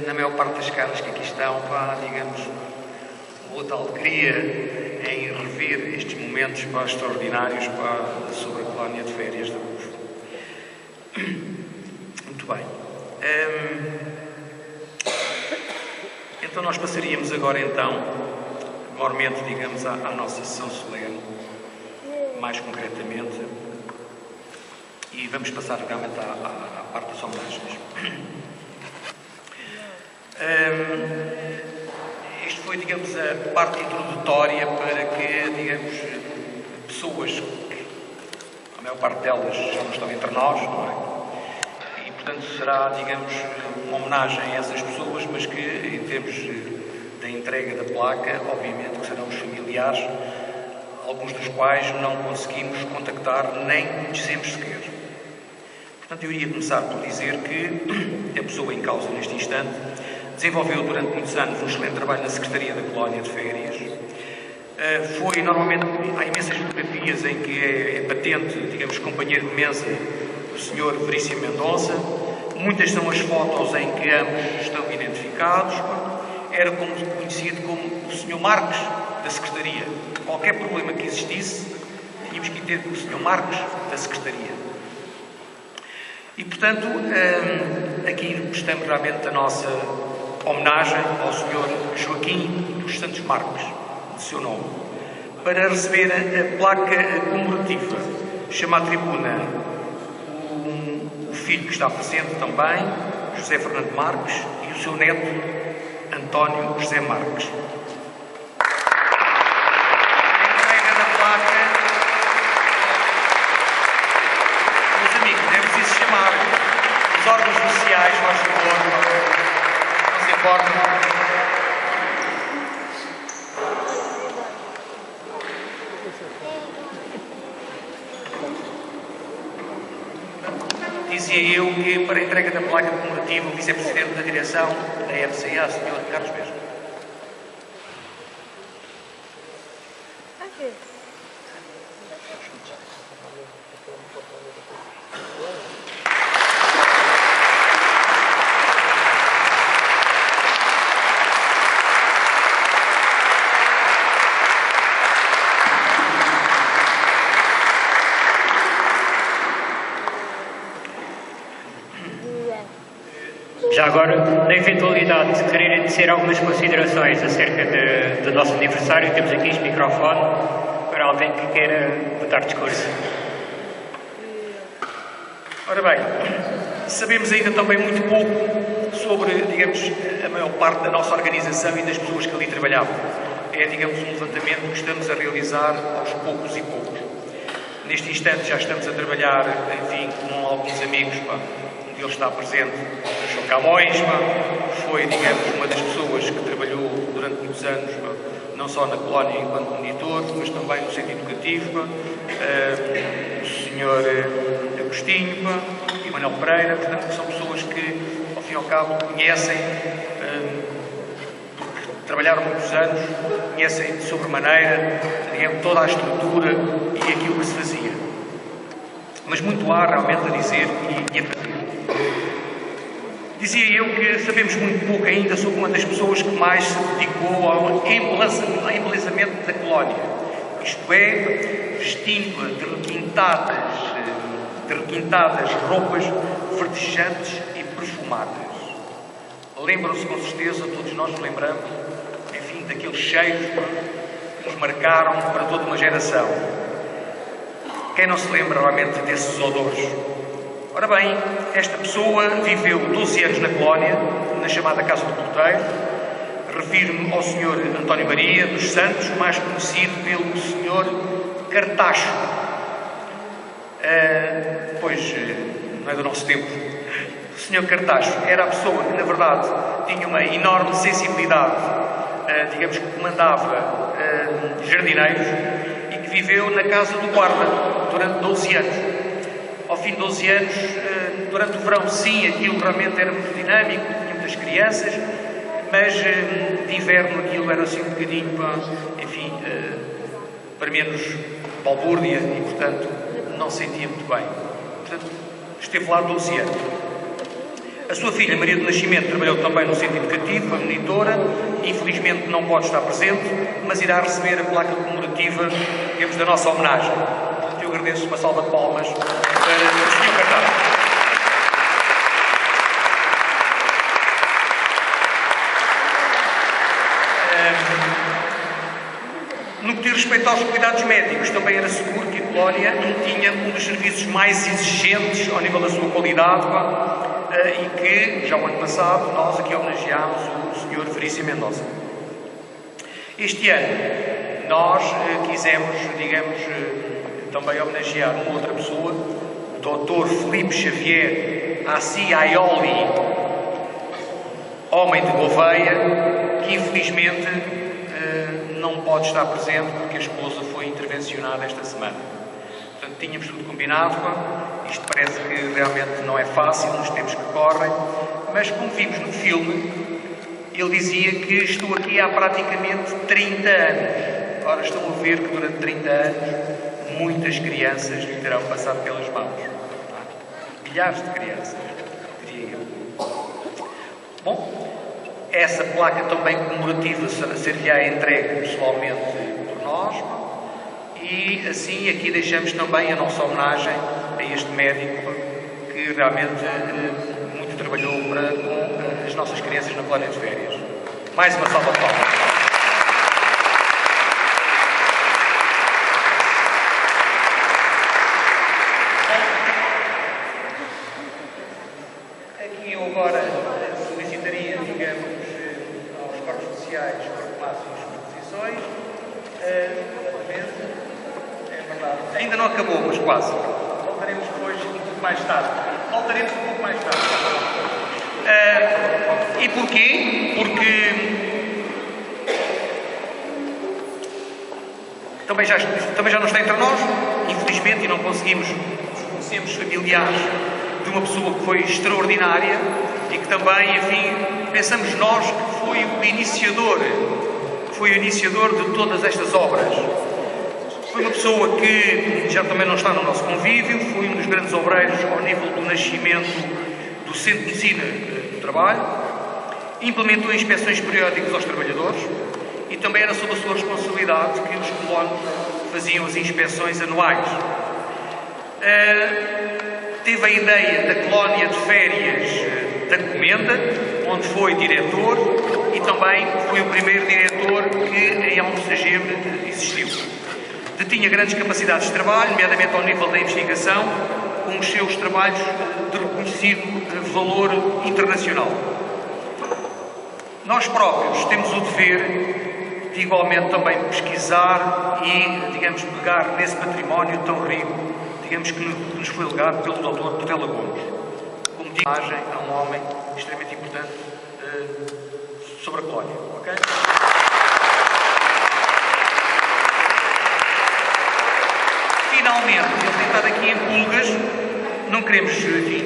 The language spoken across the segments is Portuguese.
na maior parte das caras que aqui estão, digamos, outra alegria em rever estes momentos extraordinários sobre a colónia de férias da UF. Muito bem. Então nós passaríamos agora, maiormente, digamos, à nossa sessão solene, mais concretamente, e vamos passar realmente à parte das homenagens. Isto foi, digamos, a parte introdutória para que, digamos, pessoas que, a maior parte delas já não estão entre nós, não é? E, portanto, será, digamos, uma homenagem a essas pessoas, mas que, em termos da entrega da placa, obviamente que serão os familiares, alguns dos quais não conseguimos contactar nem conhecemos sequer. Portanto, eu iria começar por dizer que a pessoa em causa neste instante desenvolveu durante muitos anos um excelente trabalho na Secretaria da Colónia de Férias. Foi, normalmente, há imensas fotografias em que é patente, digamos, companheiro de mesa do Sr. Veríssimo Mendonça. Muitas são as fotos em que ambos estão identificados. Era conhecido como o Sr. Marques da Secretaria. Qualquer problema que existisse, tínhamos que ter com o Sr. Marques da Secretaria. E, portanto, aqui prestamos realmente a nossa homenagem ao Sr. Joaquim dos Santos Marques, de seu nome, para receber a placa comemorativa. Chama à tribuna o filho que está presente também, José Fernando Marques, e o seu neto, António José Marques. A entrega da placa, meus amigos, é preciso chamar os órgãos sociais, faz favor, não se importam. Dizia eu que, para a entrega da placa comemorativa, o vice-presidente da direção da FCA, Sr. Carlos Mesmo. Já agora, na eventualidade de quererem dizer algumas considerações acerca do nosso aniversário, temos aqui este microfone para alguém que queira botar discurso. Ora bem, sabemos ainda também muito pouco sobre, digamos, a maior parte da nossa organização e das pessoas que ali trabalhavam. É, digamos, um levantamento que estamos a realizar aos poucos e poucos. Neste instante já estamos a trabalhar, enfim, com alguns amigos, onde ele está presente, o João Camões, foi, digamos, uma das pessoas que trabalhou durante muitos anos, não só na colónia enquanto monitor, mas também no centro educativo, o Sr. Agostinho e Manuel Pereira, portanto, são pessoas que, ao fim e ao cabo, conhecem, trabalharam muitos anos, conhecem de sobremaneira, digamos, toda a estrutura e aquilo que se fazia. Mas muito há realmente a dizer e a fazer. Dizia eu que sabemos muito pouco ainda sobre uma das pessoas que mais se dedicou ao embelezamento da colónia. Isto é, vestindo-a de requintadas roupas verdejantes e perfumadas. Lembram-se com certeza, todos nós nos lembramos, enfim, daqueles cheiros que nos marcaram para toda uma geração. Quem não se lembra realmente desses odores? Ora bem, esta pessoa viveu 12 anos na colónia, na chamada Casa do Porteiro. Refiro-me ao Sr. António Maria dos Santos, mais conhecido pelo Sr. Cartacho. Pois, não é do nosso tempo. O Sr. Cartacho era a pessoa que, na verdade, tinha uma enorme sensibilidade, digamos que comandava jardineiros, e que viveu na Casa do Guarda durante 12 anos. Ao fim de 12 anos, durante o verão, sim, aquilo realmente era muito dinâmico, tinha muitas crianças, mas de inverno aquilo era assim um bocadinho, enfim, para menos balbúrdia e, portanto, não sentia muito bem. Portanto, esteve lá 12 anos. A sua filha, Maria do Nascimento, trabalhou também no centro educativo, a monitora, infelizmente não pode estar presente, mas irá receber a placa comemorativa, digamos, da nossa homenagem. Portanto, eu agradeço uma salva de palmas para o Sr. Cartaz. No que diz respeito aos cuidados médicos, também era seguro que a Colónia tinha um dos serviços mais exigentes ao nível da sua qualidade, e que, já o ano passado, nós aqui homenageámos o Sr. Veríssimo Mendonça. Este ano, nós quisemos, digamos, também homenagear uma outra pessoa, o Dr. Filipe Xavier Assi Aioli, homem de Gouveia, que infelizmente não pode estar presente porque a esposa foi intervencionada esta semana. Portanto, tínhamos tudo combinado. Isto parece que realmente não é fácil nos tempos que correm, mas como vimos no filme, ele dizia que estou aqui há praticamente 30 anos. Ora, estão a ver que durante 30 anos muitas crianças lhe terão passado pelas mãos. Milhares de crianças, diria eu. Bom, essa placa também comemorativa ser-lhe-á entregue pessoalmente por nós, e assim aqui deixamos também a nossa homenagem a este médico que realmente muito trabalhou com as nossas crianças na colónia de férias. Mais uma salva de palmas. Aqui eu agora solicitaria, digamos, aos corpos sociais para que façam as exposições. É verdade. Ainda não acabou, mas quase. Voltaremos depois um pouco mais tarde. E porquê? Porque também já não está entre nós, infelizmente, e não conseguimos, conhecemos familiares de uma pessoa que foi extraordinária e que também, enfim, pensamos nós que foi o iniciador de todas estas obras. Foi uma pessoa que já também não está no nosso convívio, foi um dos grandes obreiros ao nível do nascimento do Centro de Medicina do Trabalho, implementou inspeções periódicas aos trabalhadores e também era sob a sua responsabilidade que os colonos faziam as inspeções anuais. Teve a ideia da colónia de férias da Comenda, onde foi diretor e também foi o primeiro diretor que em Almocegebe existiu. Detinha grandes capacidades de trabalho, nomeadamente ao nível da investigação, com os seus trabalhos de reconhecido valor internacional. Nós próprios temos o dever de igualmente também pesquisar e, digamos, pegar nesse património tão rico, digamos, que nos foi legado pelo Dr. Portela Gomes. Como digo, a um homem extremamente importante sobre a colónia. Okay? Finalmente, ele tem estado aqui em pulgas, não queremos, enfim,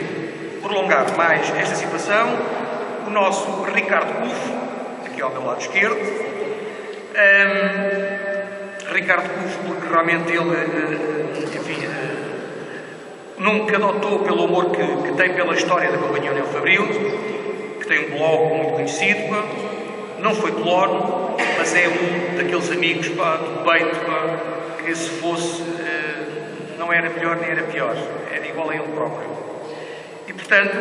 prolongar mais esta situação. O nosso Ricardo Cufo, aqui ao meu lado esquerdo, Ricardo Cufo, porque realmente ele, enfim, nunca adotou pelo amor que tem pela história da Companhia União Fabril, que tem um blog muito conhecido, não foi colono, mas é um daqueles amigos do peito, que se fosse, não era melhor nem era pior, era igual a ele próprio. E portanto,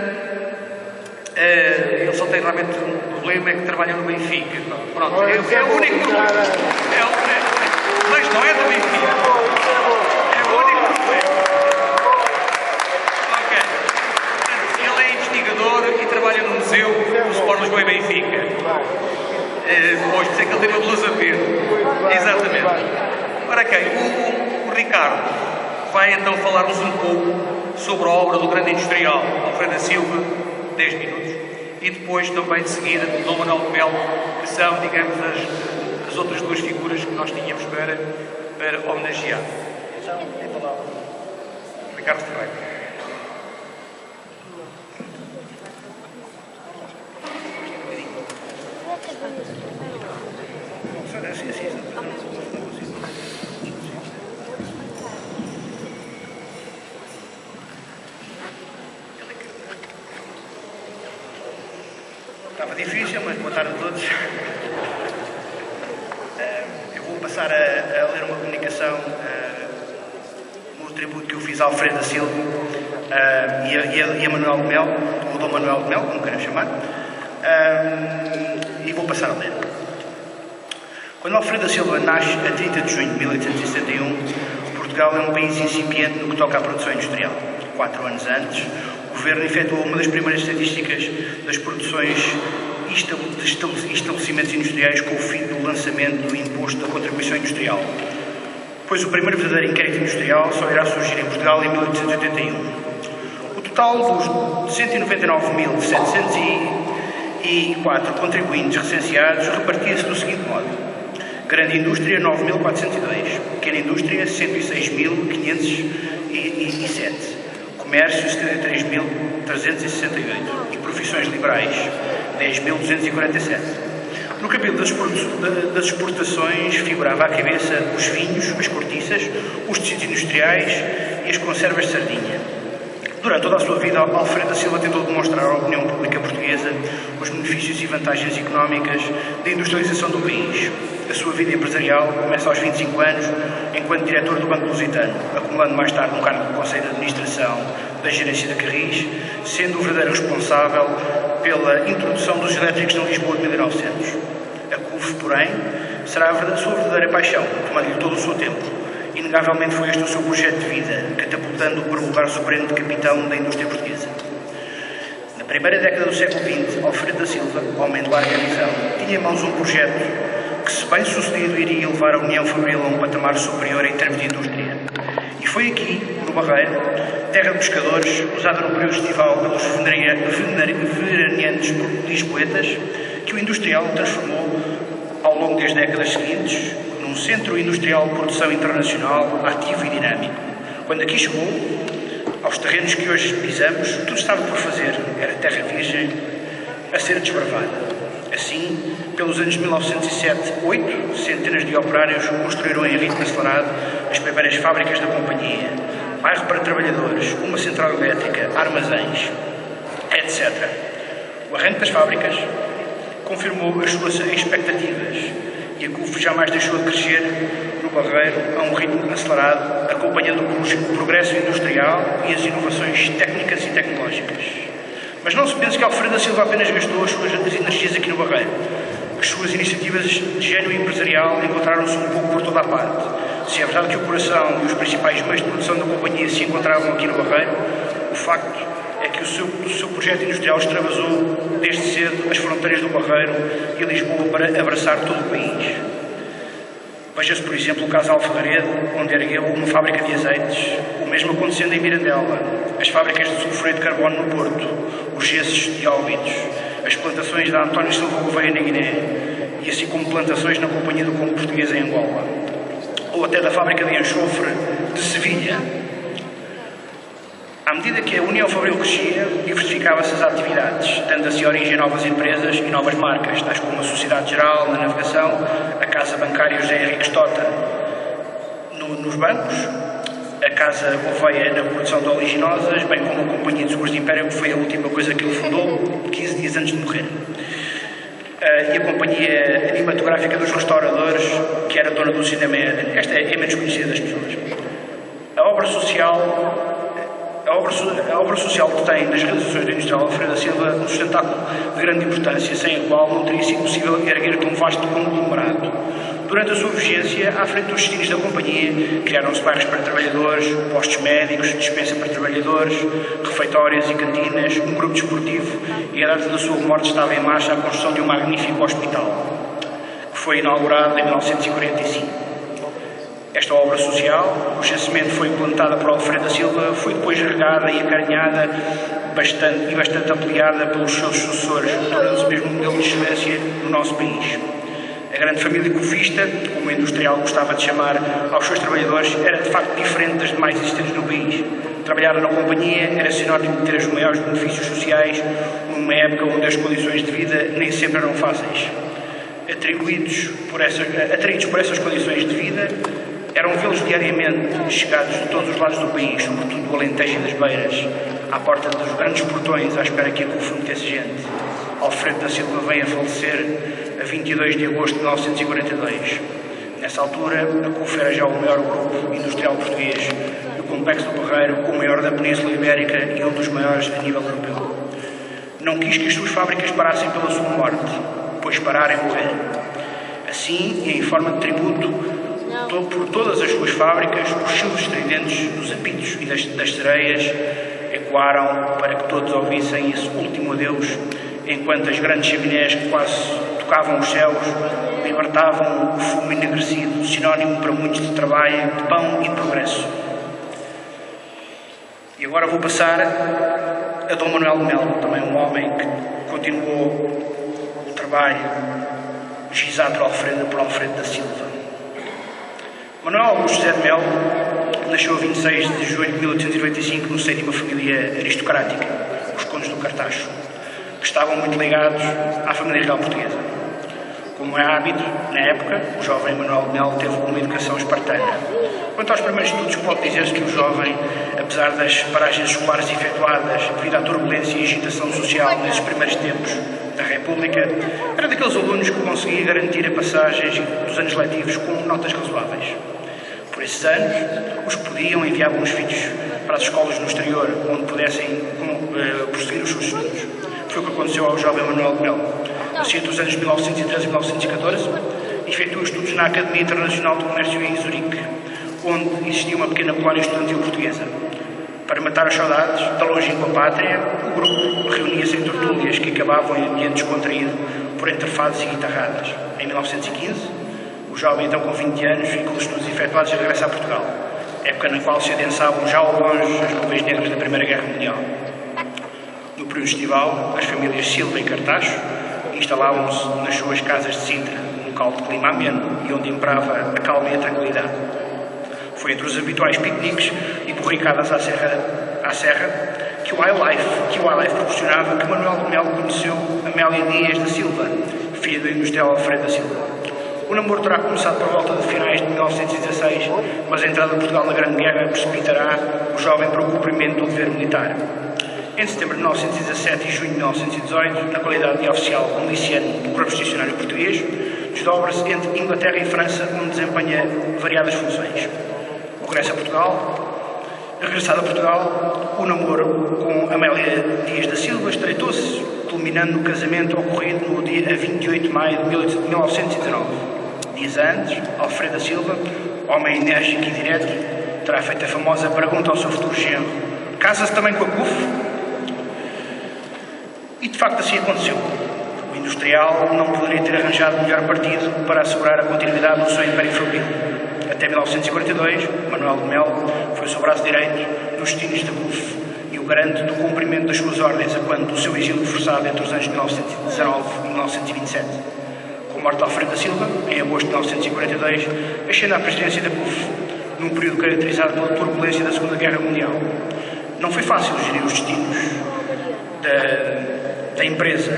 ele só tem realmente um problema, é que trabalha no Benfica. Pronto, é o único problema. Mas não é do Benfica. É o único problema. Ok. Portanto, ele é investigador e trabalha no museu do Sport Lisboa e Benfica. Pois, por isso é que ele tem uma blusa verde. Exatamente. Ora, ok, o Ricardo vai então falar-nos um pouco sobre a obra do grande industrial Alfredo da Silva, 10 minutos, e depois também de seguida Dom Manuel de Melo, que são, digamos, as outras duas figuras que nós tínhamos para homenagear. Então, tem palavra Ricardo Ferreira. Estava difícil, mas boa tarde a todos. Eu vou passar a ler uma comunicação no tributo que eu fiz a Alfredo da Silva e a Manuel de Mel, ou Dom Manuel de Mel, como queiram chamar, e vou passar a ler. Quando Alfredo da Silva nasce a 30 de junho de 1871, Portugal é um país incipiente no que toca à produção industrial. 4 anos antes, o Governo efetuou uma das primeiras estatísticas das produções de estabelecimentos industriais com o fim do lançamento do imposto da contribuição industrial, pois o primeiro verdadeiro inquérito industrial só irá surgir em Portugal em 1881. O total dos 199.704 contribuintes recenseados repartia-se do seguinte modo: grande indústria 9.402, pequena indústria 106.507, comércio 73.368 e profissões liberais 10.247. No capítulo das exportações figurava à cabeça os vinhos, as cortiças, os tecidos industriais e as conservas de sardinha. Durante toda a sua vida, Alfredo da Silva tentou demonstrar à opinião pública portuguesa os benefícios e vantagens económicas da industrialização do país. A sua vida empresarial começa aos 25 anos, enquanto diretor do Banco Lusitano, acumulando mais tarde um cargo do Conselho de Administração da Gerência da Carris, sendo o verdadeiro responsável pela introdução dos elétricos na Lisboa de 1900. A CUF, porém, será a sua verdadeira paixão, tomando-lhe todo o seu tempo. Inegavelmente foi este o seu projeto de vida, catapultando-o para o lugar supremo de capitão da indústria portuguesa. Na primeira década do século XX, Alfredo da Silva, homem de larga visão, tinha em mãos um projeto que, se bem sucedido, iria levar a União Fabril a um patamar superior em termos de indústria. E foi aqui, no Barreiro, terra de pescadores, usada no período estival pelos veraneantes lisboetas, que o industrial transformou, ao longo das décadas seguintes, num centro industrial de produção internacional ativo e dinâmico. Quando aqui chegou, aos terrenos que hoje pisamos, tudo estava por fazer. Era terra virgem a ser desbravada. Assim, pelos anos 1907-8, centenas de operários construíram em ritmo acelerado as primeiras fábricas da companhia, bairro para trabalhadores, uma central elétrica, armazéns, etc. O arranque das fábricas confirmou as suas expectativas e a CUF jamais deixou de crescer no Barreiro a um ritmo acelerado, acompanhando o progresso industrial e as inovações técnicas e tecnológicas. Mas não se pense que Alfredo da Silva apenas gastou as suas energias aqui no Barreiro. As suas iniciativas de gênio empresarial encontraram-se um pouco por toda a parte. Se é verdade que o coração e os principais meios de produção da companhia se encontravam aqui no Barreiro, o facto é que o seu projeto industrial extravasou desde cedo as fronteiras do Barreiro e Lisboa para abraçar todo o país. Veja-se, por exemplo, o caso Alfagaredo, onde ergueu uma fábrica de azeites, o mesmo acontecendo em Mirandela, as fábricas de sulfureto de carbono no Porto, os gessos de Óbidos, as plantações da António Silva Gouveia na Guiné, e assim como plantações na Companhia do Congo Português em Angola, ou até da fábrica de enxofre de Sevilha. À medida que a União Fabril crescia, diversificava-se as atividades, dando assim origem a novas empresas e novas marcas, tais como a Sociedade Geral na navegação, a Casa Bancária José Henriques Tota nos bancos, a Casa Gouveia na produção de oleaginosas, bem como a Companhia de Seguros de Império, que foi a última coisa que ele fundou, 15 dias antes de morrer. E a Companhia Animatográfica dos Restauradores, que era dona do cinema Éden. Esta é menos conhecida das pessoas. A obra social que tem nas realizações da Industrial Alfredo da Silva um sustentáculo de grande importância, sem a qual não teria sido possível erguer tão vasto conglomerado. Durante a sua vigência, à frente dos destinos da companhia, criaram-se bairros para trabalhadores, postos médicos, dispensa para trabalhadores, refeitórios e cantinas, um grupo desportivo e, à data da sua morte, estava em marcha a construção de um magnífico hospital, que foi inaugurado em 1945. Esta obra social, cuja semente foi plantada por Alfredo da Silva, foi depois regada e acarinhada bastante ampliada pelos seus sucessores, tornando-se mesmo um modelo de excelência no nosso país. A grande família cufista, como o industrial gostava de chamar aos seus trabalhadores, era de facto diferente das demais existentes no país. Trabalhar na companhia era sinónimo de ter os maiores benefícios sociais numa época onde as condições de vida nem sempre eram fáceis. Atraídos por essas condições de vida, eram vê-los diariamente chegados de todos os lados do país, sobretudo do Alentejo e das Beiras, à porta dos grandes portões, à espera que a CUF metesse gente. Alfredo da Silva vem a falecer a 22 de agosto de 1942. Nessa altura, a CUF era já o maior grupo industrial português do Complexo do Barreiro, o maior da Península Ibérica e um dos maiores a nível europeu. Não quis que as suas fábricas parassem pela sua morte, pois parar é morrer. Assim, e em forma de tributo, por todas as suas fábricas, os silvos estridentes dos apitos e das sereias ecoaram para que todos ouvissem esse último adeus, enquanto as grandes chaminés que quase tocavam os céus libertavam o fumo enegrecido, sinónimo para muitos de trabalho, de pão e progresso. E agora vou passar a Dom Manuel de Melo, também um homem que continuou o trabalho gizado por Alfredo da Silva. Manuel Augusto José de Melo nasceu a 26 de julho de 1895 no seio de uma família aristocrática, os Condes do Cartacho, que estavam muito ligados à família real portuguesa. Como é hábito, na época, o jovem Manuel de Melo teve uma educação espartana. Quanto aos primeiros estudos, pode dizer-se que o jovem, apesar das paragens escolares efetuadas devido à turbulência e agitação social nesses primeiros tempos da República, era daqueles alunos que conseguia garantir a passagem dos anos letivos com notas razoáveis. Por esses anos, os que podiam enviavam os filhos para as escolas no exterior, onde pudessem prosseguir os seus estudos. Foi o que aconteceu ao jovem Manuel de Melo. Nascido entre os anos 1913 e 1914, efetuou estudos na Academia Internacional de Comércio em Zurique, onde existia uma pequena colónia estudantil portuguesa. Para matar as saudades da longínqua pátria, o grupo reunia-se em tertúlias que acabavam em ambiente descontraído por entrefados e guitarradas. Em 1915, o jovem, então com 20 anos, e com os estudos efetuados, regressa a Portugal, época na qual se adensavam já ao longe as nuvens negras da Primeira Guerra Mundial. No período estival, as famílias Silva e Cartacho instalavam-se nas suas casas de Sintra, um local de clima ameno e onde imperava a calma e a tranquilidade. Foi entre os habituais piqueniques e borricadas à serra que o high life proporcionava que Manuel de Melo conheceu Amélia Dias da Silva, filha do industrial Alfredo da Silva. O namoro terá começado por volta de finais de 1916, mas a entrada de Portugal na Grande Guerra precipitará o jovem para o cumprimento do dever militar. Em setembro de 1917 e junho de 1918, na qualidade de oficial miliciano do Corpo Stacionário Português, desdobra-se entre Inglaterra e França, onde desempenha variadas funções. Regressado a Portugal, o namoro com Amélia Dias da Silva estreitou-se, culminando no casamento ocorrido no dia 28 de maio de 1919. Dias antes, Alfredo da Silva, homem enérgico e direto, terá feito a famosa pergunta ao seu futuro genro: casa-se também com a CUF? E de facto assim aconteceu. O industrial não poderia ter arranjado melhor partido para assegurar a continuidade do seu império fabril. Até 1942, Manuel de Melo foi o seu braço direito nos destinos da CUF e o garante do cumprimento das suas ordens a quando do seu exílio forçado entre os anos 1919 e 1927. Com a morte de Alfredo da Silva, em agosto de 1942, ascende à presidência da CUF, num período caracterizado pela turbulência da Segunda Guerra Mundial. Não foi fácil gerir os destinos da empresa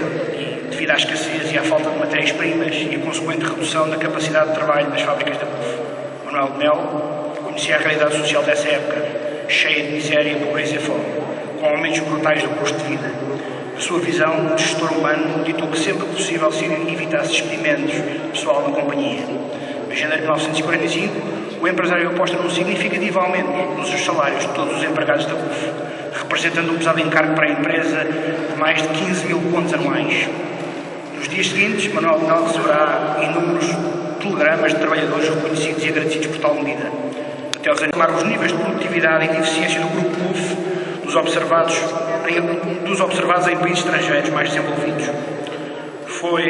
devido à escassez e à falta de matérias-primas e a consequente redução da capacidade de trabalho das fábricas da CUF. Manuel de Melo conhecia a realidade social dessa época, cheia de miséria, pobreza e fome, com aumentos brutais do custo de vida. A sua visão de gestor humano ditou que sempre que possível se evitasse despedimentos pessoal na companhia. Em janeiro de 1945, o empresário aposta num significativo aumento nos salários de todos os empregados da CUF, representando um pesado encargo para a empresa de mais de 15 mil contos anuais. Nos dias seguintes, Manuel de Melo receberá inúmeros telegramas de trabalhadores reconhecidos e agradecidos por tal medida, até aos animar os níveis de produtividade e de eficiência do grupo CUF dos observados em países estrangeiros mais desenvolvidos.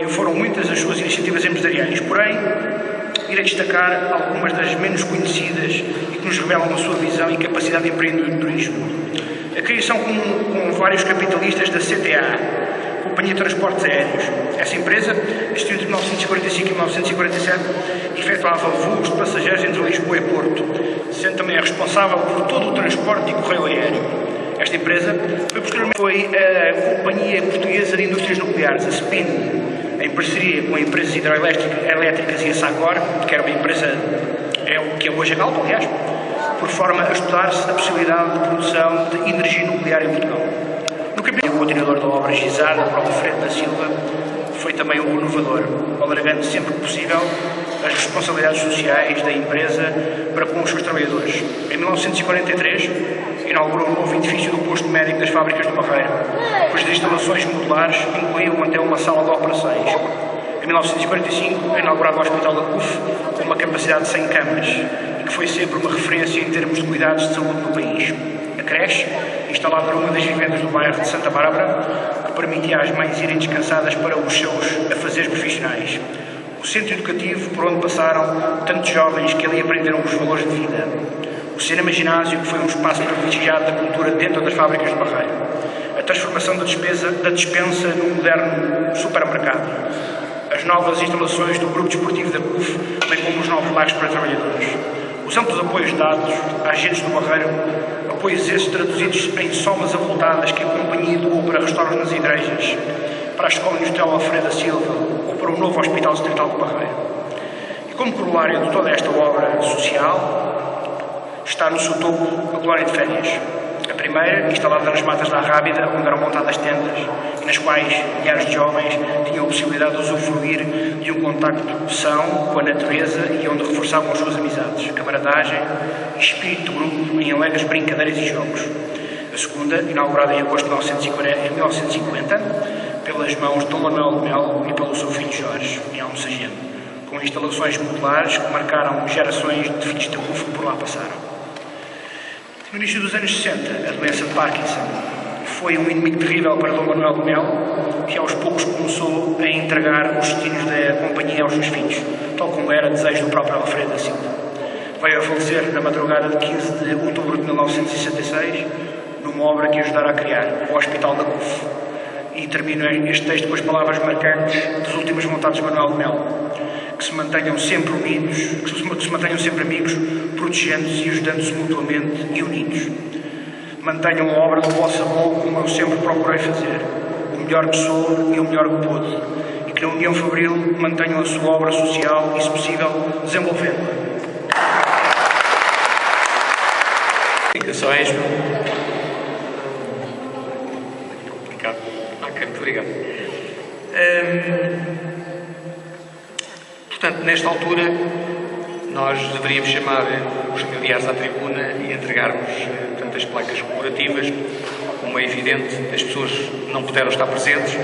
Foram muitas as suas iniciativas empresariais, porém, irei destacar algumas das menos conhecidas e que nos revelam a sua visão e capacidade de empreendedorismo. A criação com vários capitalistas da CTA, Companhia de Transportes Aéreos. Essa empresa, existiu entre 1945 e 1947, efetuava voos de passageiros entre Lisboa e Porto, sendo também a responsável por todo o transporte e correio aéreo. Esta empresa foi a Companhia Portuguesa de Indústrias Nucleares, a SPIN, em parceria com empresas hidroelétricas e a SACOR, que era uma empresa, que é hoje a Galp, aliás, por forma a estudar-se a possibilidade de produção de energia nuclear em Portugal. No capítulo continuador da obra gizada por Alfredo da Silva, também um renovador, alargando sempre que possível as responsabilidades sociais da empresa para com os seus trabalhadores. Em 1943, inaugurou um novo edifício do posto médico das fábricas do Barreiro, cujas instalações modulares incluíam até uma sala de operações. Em 1945, é inaugurado o Hospital da CUF, com uma capacidade de 100 camas, e que foi sempre uma referência em termos de cuidados de saúde no país. A creche, instalada numa das vivendas do bairro de Santa Bárbara, que permitia às mães irem descansadas para os seus afazeres profissionais. O centro educativo por onde passaram tantos jovens que ali aprenderam os valores de vida. O cinema-ginásio, que foi um espaço privilegiado da cultura dentro das fábricas de Barreiro. A transformação da despensa num moderno supermercado. As novas instalações do grupo desportivo da CUF, bem como os novos lares para trabalhadores. Os amplos apoios dados a agentes do Barreiro, apoios esses traduzidos em somas avultadas que a companhia doou para restauros nas igrejas, para a Escola Industrial Alfredo da Silva ou para o novo Hospital Distrital do Barreiro. E como corolário de toda esta obra social, está no seu topo a colónia de férias. A primeira, instalada nas matas da Rábida, onde eram montadas tendas, nas quais milhares de jovens tinham a possibilidade de usufruir de um contacto são com a natureza e onde reforçavam as suas amizades, camaradagem e espírito de grupo em alegres brincadeiras e jogos. A segunda, inaugurada em agosto de 1950, pelas mãos de Dom Manuel de Melo e pelo seu filho Jorge, em Almocegem, com instalações modulares que marcaram gerações de filhos de CUF que por lá passaram. No início dos anos 60, a doença de Parkinson foi um inimigo terrível para Dom Manuel de Melo, que aos poucos começou a entregar os destinos da companhia aos seus filhos, tal como era desejo do próprio Alfredo da Silva. Veio a falecer na madrugada de 15 de outubro de 1966, numa obra que ajudara a criar, o Hospital da CUF. E termino este texto com as palavras marcantes das últimas vontades de Manuel de Melo: que se mantenham sempre unidos, que se mantenham sempre amigos, protegendo-se e ajudando-se mutuamente e unidos. Mantenham a obra do vosso avô como eu sempre procurei fazer, o melhor que sou e o melhor que pude, e que na União Fabril mantenham a sua obra social e, se possível, desenvolvendo-a. Explicações. Muito obrigado. Portanto, nesta altura, nós deveríamos chamar os familiares à tribuna e entregarmos, portanto, as placas comemorativas. Como é evidente, as pessoas não puderam estar presentes,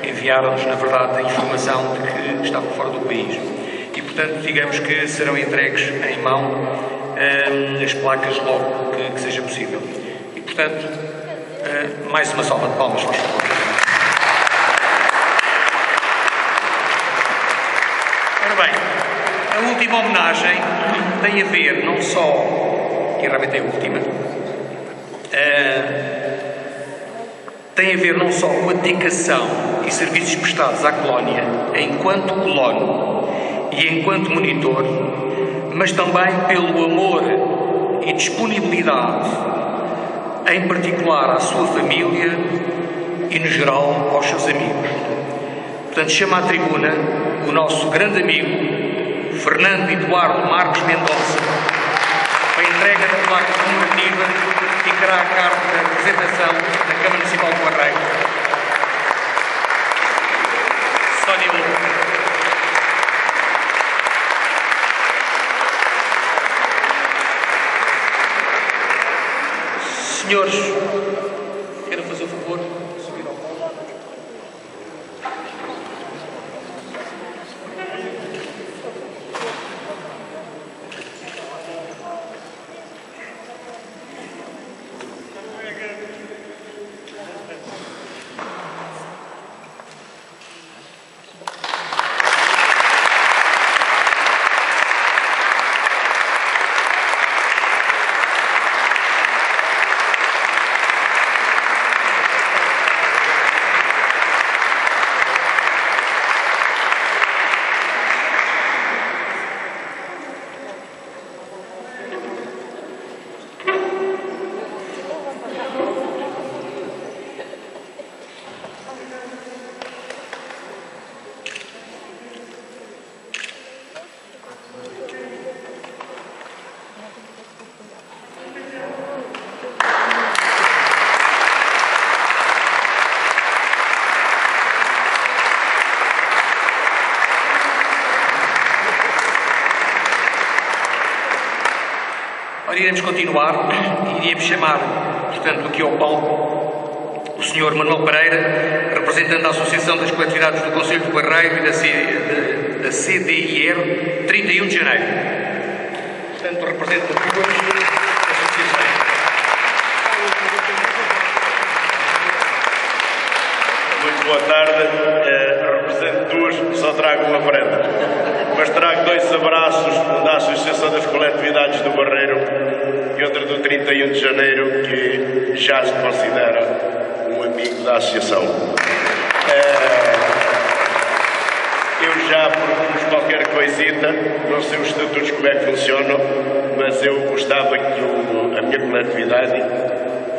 enviaram-nos, na verdade, a informação de que estavam fora do país. E, portanto, digamos que serão entregues em mão as placas logo que seja possível. E, portanto, mais uma salva de palmas, por favor. Ora bem, a última homenagem tem a ver não só, e realmente é a última, tem a ver não só com a dedicação e serviços prestados à colónia enquanto colono e enquanto monitor, mas também pelo amor e disponibilidade, em particular à sua família e, no geral, aos seus amigos. Portanto, chama à tribuna o nosso grande amigo Fernando Eduardo Marcos Mendonça, a entrega da placa comemorativa que ficará a cargo da representação da Câmara Municipal do Barreiro. Sónia Moura. Senhores, quero fazer o favor de subir ao palco. Agora iremos continuar e iríamos chamar, portanto, aqui ao palco o Sr. Manuel Pereira, representante da Associação das Coletividades do Concelho do Barreiro e da CDIR 31 de Janeiro. Portanto, representa duas associações. Muito boa tarde. Represento duas, só trago uma prenda. Mas trago dois abraços, um da Associação das Coletividades do Barreiro e outro do 31 de Janeiro, que já se considera um amigo da Associação. Eu já propus qualquer coisita, não sei os estatutos como é que funcionam, mas eu gostava que a minha coletividade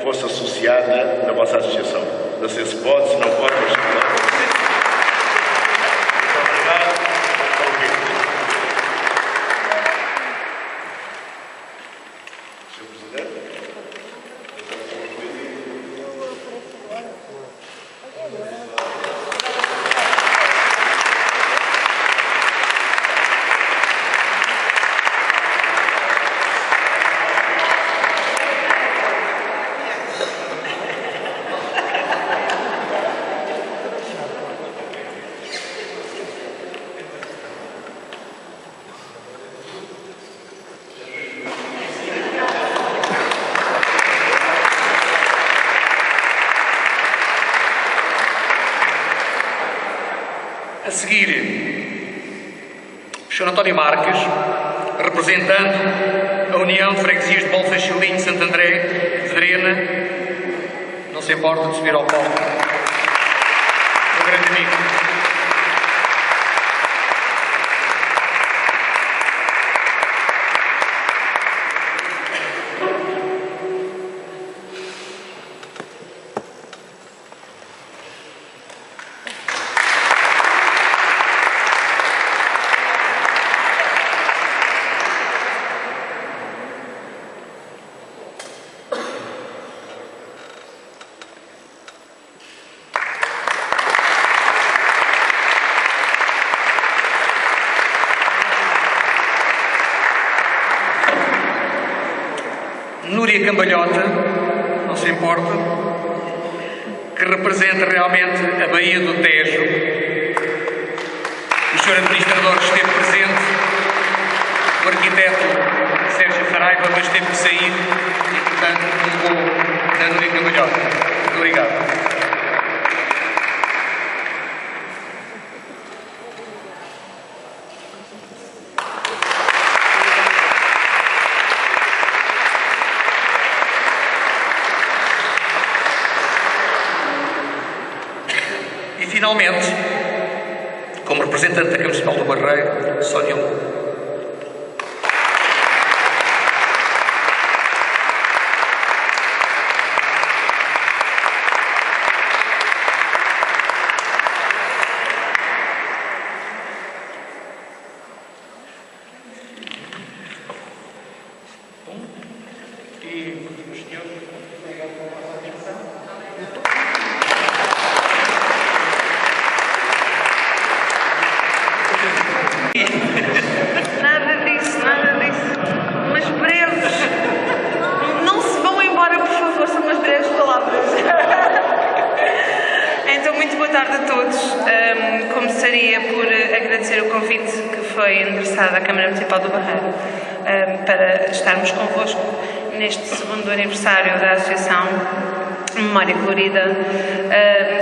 fosse associada na vossa associação. Não sei se pode, se não pode, mas se pode. A seguir, o Sr. António Marques, representando a União de Freguesias de Bolfachilinho de Santo André, de Drena, não se importa de subir ao palco. Meu grande amigo. Núria Cambalhota, não se importa, que representa realmente a Baía do Tejo. O Sr. Administrador esteve presente, o arquiteto Sérgio Saraiva, mas teve que sair e, portanto, levou na Núria Cambalhota. Muito obrigado. Finalmente, como representante da Câmara Municipal do Barreiro, Sónia Lu. E o senhor? Nada disso. Umas breves. Não se vão embora, por favor, são umas breves palavras. Então, muito boa tarde a todos. Começaria por agradecer o convite que foi endereçado à Câmara Municipal do Barreiro para estarmos convosco neste segundo aniversário da Associação Memória Colorida.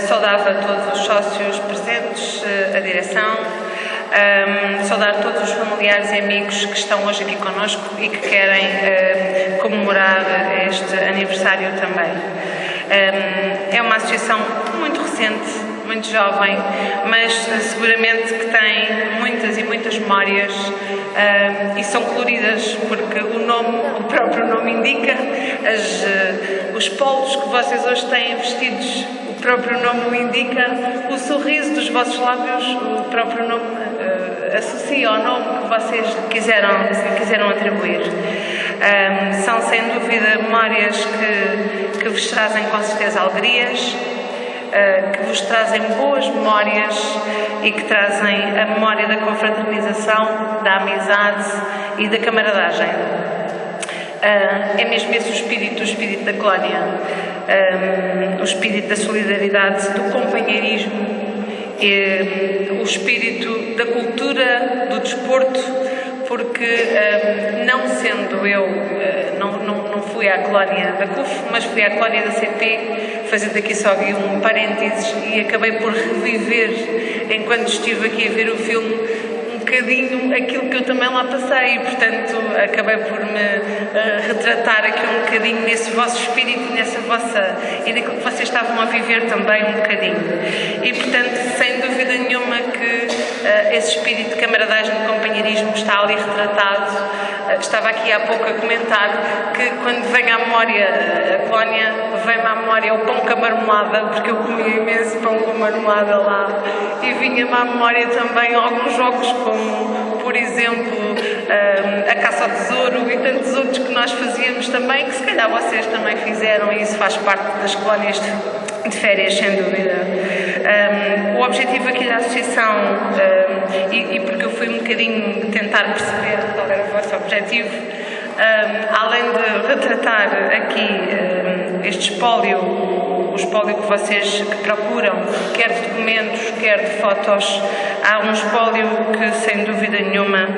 Saudava todos os sócios presentes, a direção. Saudar todos os familiares e amigos que estão hoje aqui connosco e que querem comemorar este aniversário também. É uma associação muito recente, muito jovem, mas seguramente que tem muitas e muitas memórias e são coloridas porque o próprio nome indica, os polos que vocês hoje têm vestidos, o próprio nome o indica, o sorriso dos vossos lábios, o próprio nome associa ao nome que vocês quiseram atribuir. São sem dúvida memórias que vos trazem com certeza alegrias, que vos trazem boas memórias e que trazem a memória da confraternização, da amizade e da camaradagem. É mesmo esse o espírito da colónia, o espírito da solidariedade, do companheirismo, o espírito da cultura, do desporto, porque não sendo eu, não fui à colónia da CUF, mas fui à colónia da CP, fazendo aqui só um parênteses, e acabei por reviver, enquanto estive aqui a ver o filme, um bocadinho aquilo que eu também lá passei, e portanto acabei por me retratar aqui um bocadinho nesse vosso espírito, nessa vossa, e naquilo que vocês estavam a viver também um bocadinho. E portanto, sem dúvida nenhuma que esse espírito de camaradagem, de companheirismo está ali retratado. Estava aqui há pouco a comentar que quando vem à memória a colónia, vem-me à memória o pão com a marmelada, porque eu comia imenso pão com marmelada lá, e vinha-me à memória também alguns jogos como, por exemplo, a caça ao tesouro e tantos outros que nós fazíamos também, que se calhar vocês também fizeram, e isso faz parte das colónias de férias, sem dúvida. O objetivo aqui da associação, e porque eu fui um bocadinho tentar perceber qual era o vosso objetivo, além de retratar aqui este espólio, o espólio que vocês procuram, quer de documentos, quer de fotos, há um espólio que, sem dúvida nenhuma,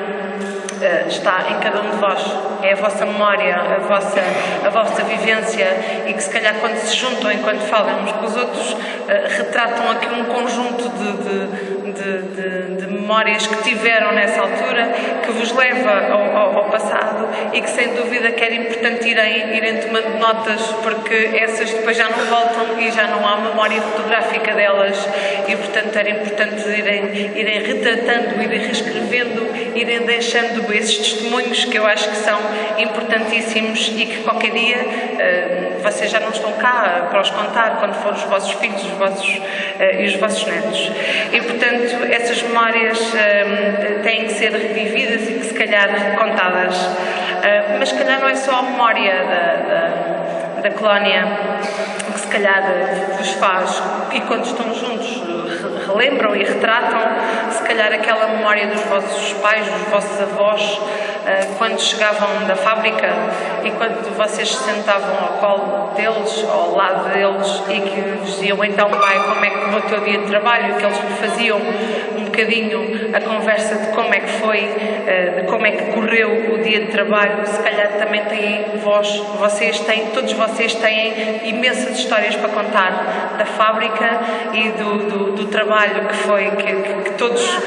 está em cada um de vós. É a vossa memória, a vossa vivência, e que se calhar quando se juntam, enquanto falam uns com os outros, retratam aqui um conjunto de memórias que tiveram nessa altura, que vos leva ao passado, e que sem dúvida que era importante irem tomando notas, porque essas depois já não voltam e já não há memória fotográfica delas, e portanto era importante irem retratando, irem reescrevendo, irem deixando esses testemunhos, que eu acho que são importantíssimos, e que qualquer dia vocês já não estão cá para os contar quando forem os vossos filhos e os vossos netos. E portanto essas memórias têm que ser revividas e que se calhar contadas, mas se calhar não é só a memória da colónia que se calhar vos faz, e quando estão juntos relembram e retratam, se calhar aquela memória dos vossos pais, dos vossos avós, quando chegavam da fábrica e quando vocês se sentavam ao colo deles, ao lado deles, e que vos diziam: então pai, como é que foi o teu dia de trabalho, que eles faziam um bocadinho a conversa de como é que foi, de como é que correu o dia de trabalho. Se calhar também têm todos vocês têm imensas histórias para contar da fábrica e do trabalho que foi, que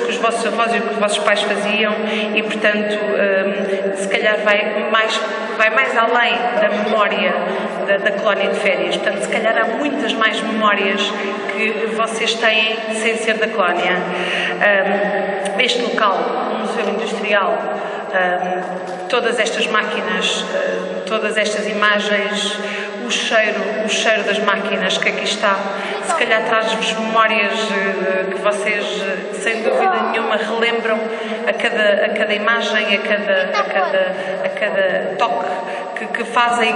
os vossos avós e que os vossos pais faziam, e portanto se calhar vai mais além da memória da colónia de férias. Portanto, se calhar há muitas mais memórias que vocês têm sem ser da colónia. Este local, o Museu Industrial, todas estas máquinas, todas estas imagens, o cheiro das máquinas que aqui está, se calhar traz-vos memórias que vocês, sem dúvida nenhuma, relembram a cada imagem, a cada toque que fazem,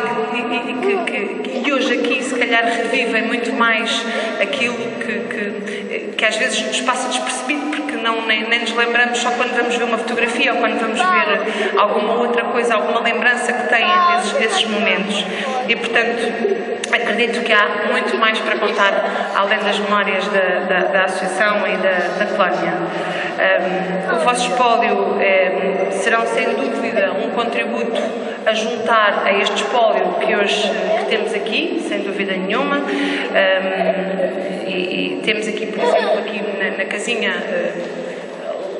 e hoje aqui se calhar revivem muito mais aquilo que às vezes nos passa despercebido, porque nem nos lembramos só quando vamos ver uma fotografia ou quando vamos ver alguma outra coisa, alguma lembrança que têm desses momentos. E portanto acredito que há muito mais para contar além das memórias da associação e da colónia. O vosso espólio serão sem dúvida um contributo a juntar a este espólio que hoje temos aqui, sem dúvida nenhuma, e temos aqui, por exemplo, aqui na casinha,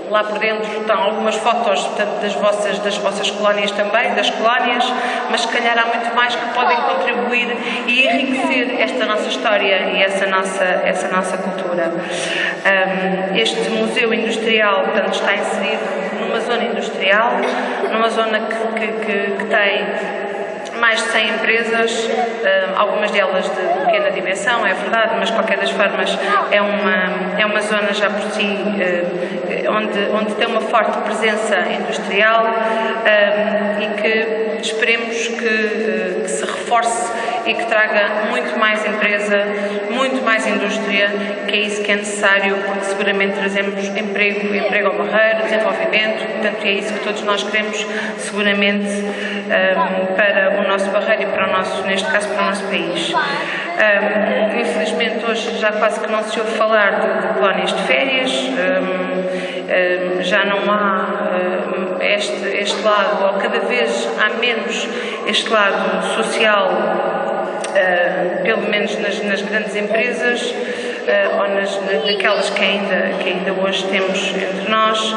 lá por dentro estão algumas fotos, portanto, das vossas colónias também, das colónias, mas se calhar há muito mais que podem contribuir e enriquecer esta nossa história e essa nossa cultura. Este Museu Industrial, portanto, está inserido numa zona industrial, numa zona que tem mais de 100 empresas, algumas delas de pequena dimensão, é verdade, mas de qualquer das formas é uma zona já por si onde tem uma forte presença industrial, e que esperemos que se reforce reforce e que traga muito mais empresa, muito mais indústria, que é isso que é necessário, porque seguramente trazemos emprego ao Barreiro, desenvolvimento, portanto é isso que todos nós queremos, seguramente, para o nosso Barreiro e para o nosso, neste caso, para o nosso país. Infelizmente hoje já quase que não se ouve falar de colónias de férias, já não há este lado, ou cada vez há menos este lado social, pelo menos nas grandes empresas, ou naquelas que ainda hoje temos entre nós.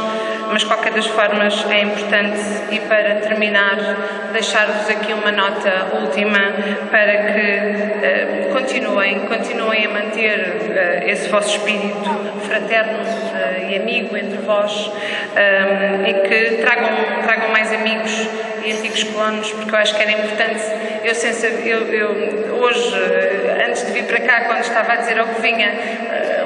Mas, de qualquer das formas, é importante, e para terminar, deixar-vos aqui uma nota última para que continuem a manter esse vosso espírito fraterno e amigo entre vós, e que tragam mais amigos e antigos colonos, porque eu acho que era importante. Eu hoje, antes de vir para cá, quando estava a dizer ao que vinha,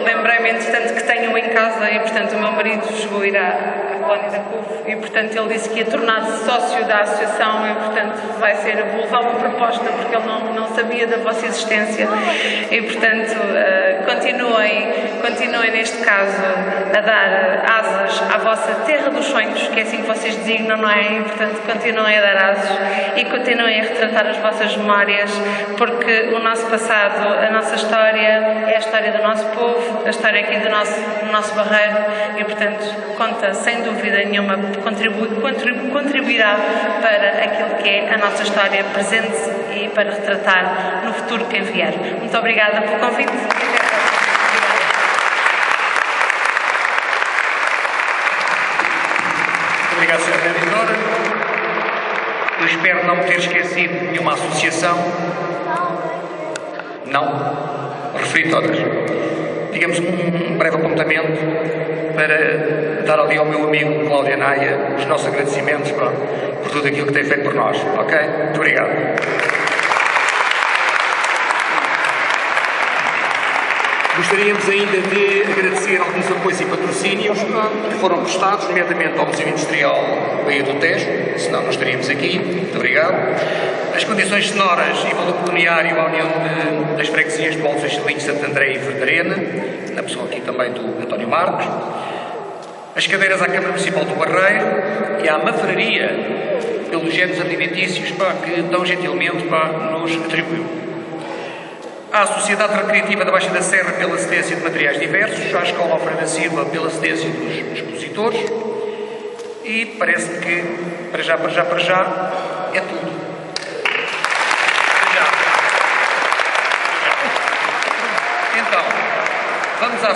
lembrei-me, entretanto, que tenho em casa, e, portanto, o meu marido chegou a ir à colónia da CUF, e, portanto, ele disse que ia tornar-se sócio da associação, e, portanto, vou levar uma proposta, porque ele não sabia da vossa existência, e, portanto, continuem neste caso a dar asas à vossa terra dos sonhos, que é assim que vocês designam, não é? E, portanto, continuem a dar asas e continuem a retratar as vossas memórias, porque o nosso passado, a nossa história é a história do nosso povo, a história aqui do nosso Barreiro, e, portanto, conta sem dúvida nenhuma, contribuirá para aquilo que é a nossa história presente e para retratar no futuro quem vier. Muito obrigada pelo convite. Obrigado, Sra. Vereadora. Eu espero não ter esquecido nenhuma associação. Não. Referi todas. Digamos um breve apontamento para dar ali ao meu amigo Cláudio Anaia os nossos agradecimentos por tudo aquilo que tem feito por nós. Ok? Muito obrigado. Gostaríamos ainda de agradecer alguns apoios e patrocínios que foram prestados, nomeadamente ao Museu Industrial Baía do Tejo, senão não estaríamos aqui. Muito obrigado. As condições sonoras e valor pecuniário à União das Freguesias do Alto Seixalinho, Santo André e Verdarena, na pessoa aqui também do António Marcos. As cadeiras à Câmara Municipal do Barreiro e à Mafraria, pelos géneros alimentícios que tão gentilmente nos atribuiu. À Sociedade Recreativa da Baixa da Serra pela cedência de materiais diversos, à Escola Alfredo Silva pela cedência dos expositores, e parece-me que, para já, é tudo. Então, vamos à